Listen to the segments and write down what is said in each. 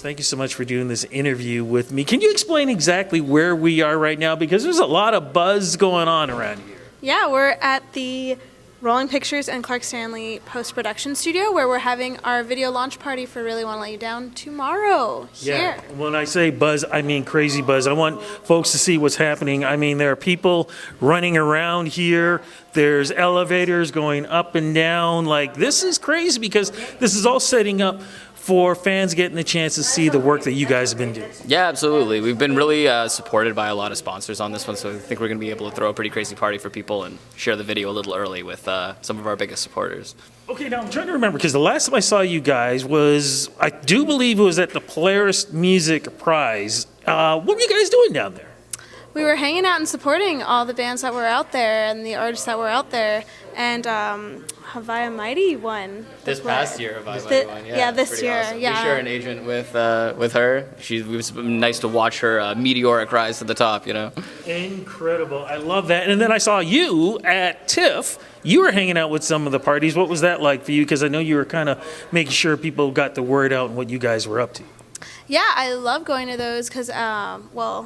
thank you so much for doing this interview with me. Can you explain exactly where we are right now? Because there's a lot of buzz going on around here. Yeah, we're at the Rolling Pictures and Clark Stanley post-production studio where we're having our video launch party for Really Wanna Let You Down tomorrow here. Yeah, when I say buzz, I mean crazy buzz. I want folks to see what's happening. I mean, there are people running around here. There's elevators going up and down. Like, this is crazy because this is all setting up for fans getting the chance to see the work that you guys have been doing. Yeah, absolutely. We've been really supported by a lot of sponsors on this one, so I think we're going to be able to throw a pretty crazy party for people and share the video a little early with some of our biggest supporters. Okay, now I'm trying to remember, because the last time I saw you guys was, I do believe it was at the Polaris Music Prize. What were you guys doing down there? We were hanging out and supporting all the bands that were out there and the artists that were out there. And Havaya Mighty won. This past year, Havaya Mighty won. Yeah, this year. Awesome. Yeah. We share an agent with her. It was nice to watch her meteoric rise to the top, you know? Incredible. I love that. And then I saw you at TIFF. You were hanging out with some of the parties. What was that like for you? Because I know you were kind of making sure people got the word out and what you guys were up to. Yeah, I love going to those because,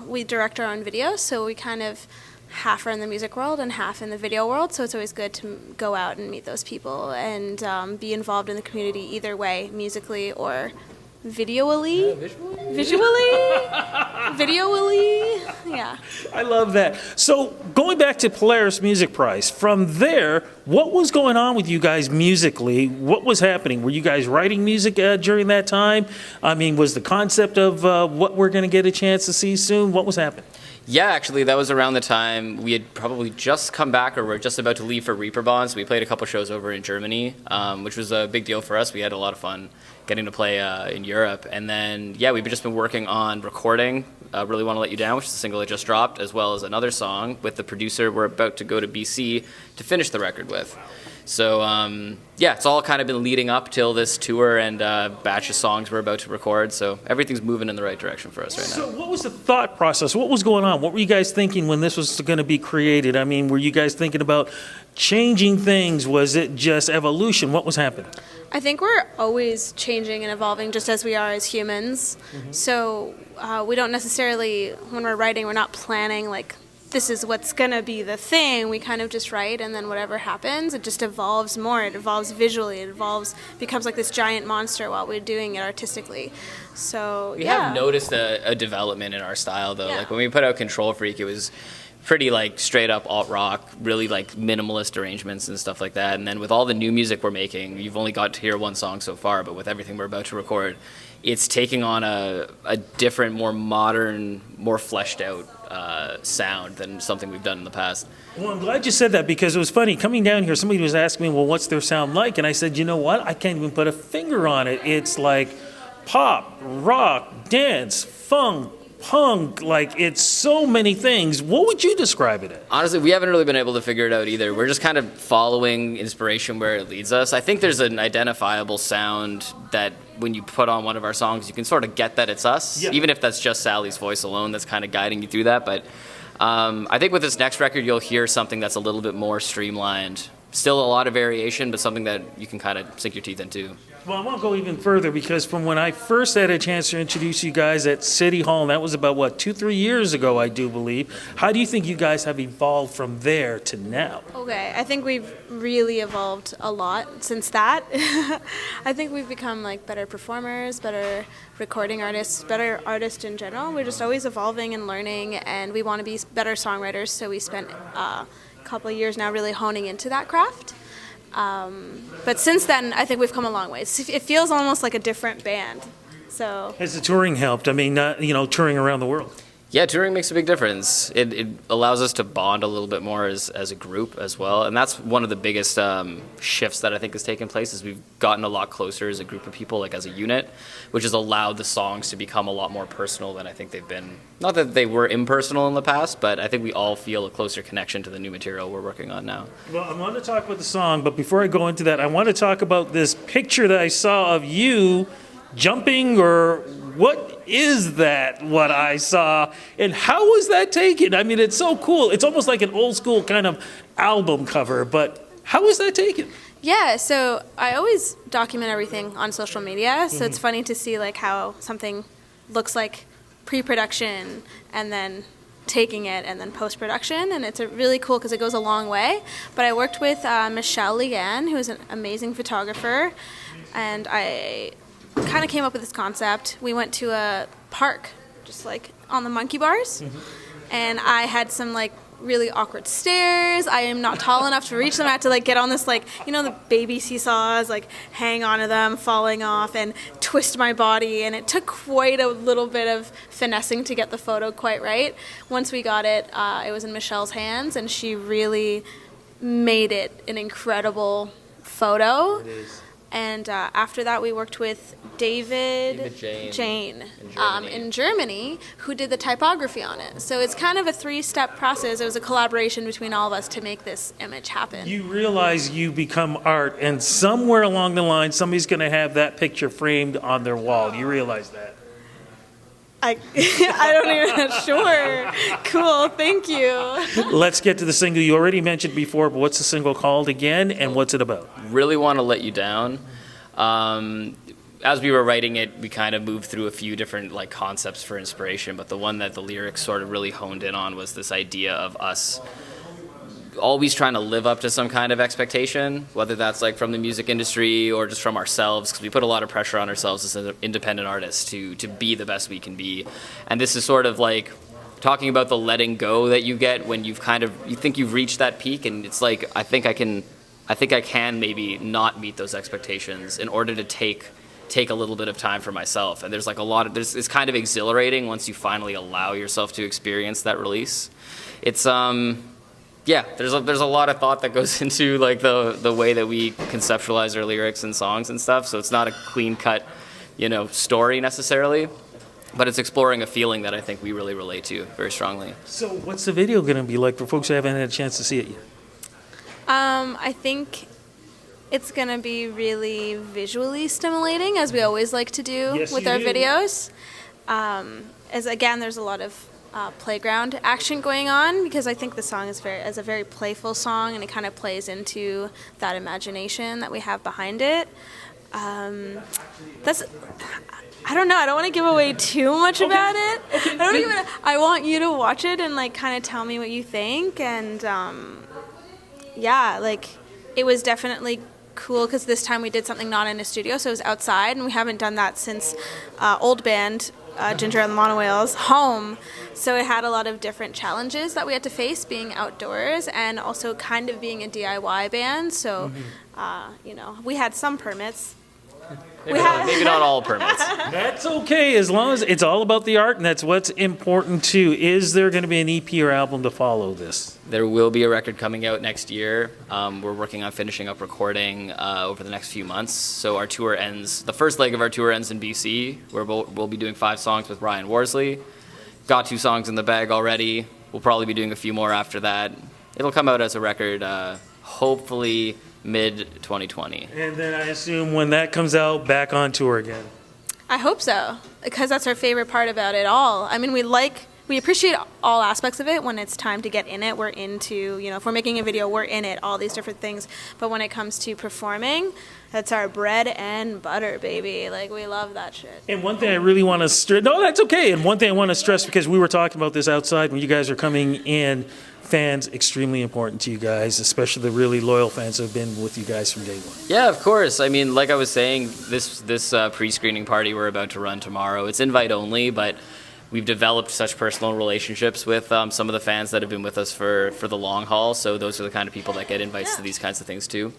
we direct our own videos, so we kind of half are in the music world and half in the video world, so it's always good to go out and meet those people and be involved in the community either way, musically or visually. Videoally, yeah. I love that. So going back to Polaris Music Prize, from there, what was going on with you guys musically? What was happening? Were you guys writing music during that time? I mean, was the concept of what we're going to get a chance to see soon, what was happening? Yeah, actually, that was around the time we had probably just come back or were just about to leave for Reaper Bonds. We played a couple shows over in Germany, which was a big deal for us. We had a lot of fun getting to play in Europe. And then, yeah, we've just been working on recording Really Want to Let You Down, which is the single that just dropped, as well as another song with the producer we're about to go to BC to finish the record with. So, yeah, it's all kind of been leading up till this tour and batch of songs we're about to record. So everything's moving in the right direction for us right now. So what was the thought process? What was going on? What were you guys thinking when this was going to be created? I mean, were you guys thinking about changing things? Was it just evolution? What was happening? I think we're always changing and evolving just as we are as humans. Mm-hmm. So we don't necessarily, when we're writing, we're not planning like, this is what's going to be the thing. We kind of just write, and then whatever happens, it just evolves more. It evolves visually. It becomes like this giant monster while we're doing it artistically. So, we have noticed a development in our style, though. Yeah. Like, when we put out Control Freak, it was pretty, like, straight-up alt-rock, really, like, minimalist arrangements and stuff like that. And then with all the new music we're making, you've only got to hear one song so far, but with everything we're about to record, it's taking on a different, more modern, more fleshed-out sound than something we've done in the past. Well, I'm glad you said that because it was funny. Coming down here, somebody was asking me, well, what's their sound like? And I said, you know what? I can't even put a finger on it. It's like pop, rock, dance, funk, punk, like it's so many things. What would you describe it as? Honestly, we haven't really been able to figure it out either. We're just kind of following inspiration where it leads us. I think there's an identifiable sound that when you put on one of our songs, you can sort of get that it's us, even if that's just Sally's voice alone that's kind of guiding you through that. But I think with this next record, you'll hear something that's a little bit more streamlined. Still a lot of variation, but something that you can kind of sink your teeth into. Well, I want to go even further because from when I first had a chance to introduce you guys at City Hall, and that was about, 2-3 years ago, I do believe. How do you think you guys have evolved from there to now? Okay, I think we've really evolved a lot since that. I think we've become like better performers, better recording artists, better artists in general. We're just always evolving and learning, and we want to be better songwriters, so we spent a couple of years now really honing into that craft. But since then, I think we've come a long way. It feels almost like a different band. So has the touring helped? I mean, touring around the world. Yeah, touring makes a big difference. It allows us to bond a little bit more as a group as well, and that's one of the biggest shifts that I think has taken place. Is we've gotten a lot closer as a group of people, like as a unit, which has allowed the songs to become a lot more personal than I think they've been. Not that they were impersonal in the past, but I think we all feel a closer connection to the new material we're working on now. Well, I want to talk about the song, but before I go into that, I want to talk about this picture that I saw of you jumping, or what is that, what I saw, and how was that taken? I mean, it's so cool. It's almost like an old school kind of album cover, but how was that taken? Yeah, so I always document everything on social media, so it's funny to see like how something looks like pre-production and then taking it and then post-production, and it's really cool because it goes a long way. But I worked with Michelle Leanne, who is an amazing photographer, and I kind of came up with this concept. We went to a park, just like on the monkey bars, and I had some like really awkward stairs. I am not tall enough to reach them. I had to like get on this like, you know, the baby seesaws, like hang onto them, falling off, and twist my body. And it took quite a little bit of finessing to get the photo quite right. Once we got it, it was in Michelle's hands, and she really made it an incredible photo. It is. And after that, we worked with David Jane in Germany, who did the typography on it. So it's kind of a 3-step process. It was a collaboration between all of us to make this image happen. You realize you become art, and somewhere along the line, somebody's going to have that picture framed on their wall. You realize that? I don't even sure. Cool, thank you. Let's get to the single you already mentioned before, but what's the single called again, and what's it about? Really Want to Let You Down. As we were writing it, we kind of moved through a few different like concepts for inspiration, but the one that the lyrics sort of really honed in on was this idea of us always trying to live up to some kind of expectation, whether that's like from the music industry or just from ourselves, because we put a lot of pressure on ourselves as an independent artist to be the best we can be. And this is sort of like talking about the letting go that you get when you think you've reached that peak, and it's like I think I can maybe not meet those expectations in order to take a little bit of time for myself. And there's like it's kind of exhilarating once you finally allow yourself to experience that release. It's yeah, there's a lot of thought that goes into like the way that we conceptualize our lyrics and songs and stuff. So it's not a clean cut, story necessarily, but it's exploring a feeling that I think we really relate to very strongly. So what's the video going to be like for folks who haven't had a chance to see it yet? I think it's going to be really visually stimulating, as we always like to do with our videos. As again, there's a lot of playground action going on, because I think the song is a very playful song, and it kind of plays into that imagination that we have behind it. I don't know. I don't want to give away too much about it. I want you to watch it and like kind of tell me what you think. And it was definitely cool because this time we did something not in a studio, so it was outside, and we haven't done that since old band Ginger and the Monowhales home. So it had a lot of different challenges that we had to face being outdoors and also kind of being a DIY band. So, we had some permits. Maybe not all permits. That's okay, as long as it's all about the art, and that's what's important too. Is there going to be an EP or album to follow this? There will be a record coming out next year. We're working on finishing up recording over the next few months. So our tour ends, the first leg of our tour ends in BC, where we'll be doing 5 songs with Ryan Worsley. Got 2 songs in the bag already. We'll probably be doing a few more after that. It'll come out as a record, hopefully mid-2020. And then I assume when that comes out, back on tour again. I hope so, because that's our favorite part about it all. I mean, we appreciate all aspects of it. When it's time to get in it, we're into, if we're making a video, we're in it, all these different things. But when it comes to performing, that's our bread and butter, baby. Like, we love that shit. And one thing I really want to stress, no, that's okay. And one thing I want to stress, because we were talking about this outside when you guys are coming in, fans extremely important to you guys, especially the really loyal fans who have been with you guys from day one. Yeah, of course. I mean, like I was saying, this pre-screening party we're about to run tomorrow, it's invite only, but we've developed such personal relationships with some of the fans that have been with us for the long haul. So those are the kind of people that get invites to these kinds of things too.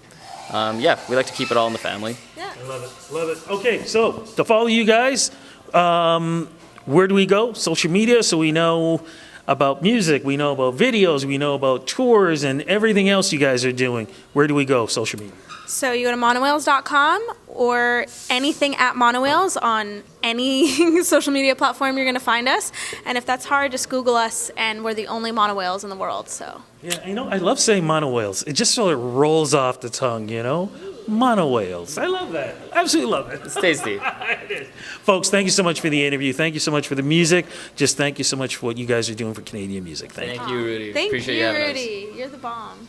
We like to keep it all in the family. Yeah. I love it. Love it. Okay, so to follow you guys, where do we go? Social media, so we know about music, we know about videos, we know about tours and everything else you guys are doing. Where do we go, social media? So you go to monowhales.com or anything at Monowhales on any social media platform, you're going to find us. And if that's hard, just Google us, and we're the only Monowhales in the world. So yeah, I love saying Monowhales. It just sort of rolls off the tongue, Monowhales. I love that. Absolutely love it. It's tasty. It is. Folks, thank you so much for the interview. Thank you so much for the music. Just thank you so much for what you guys are doing for Canadian music. Thank you. Thank you, Rudy. Thank Appreciate you, having us. Rudy. You're the bomb.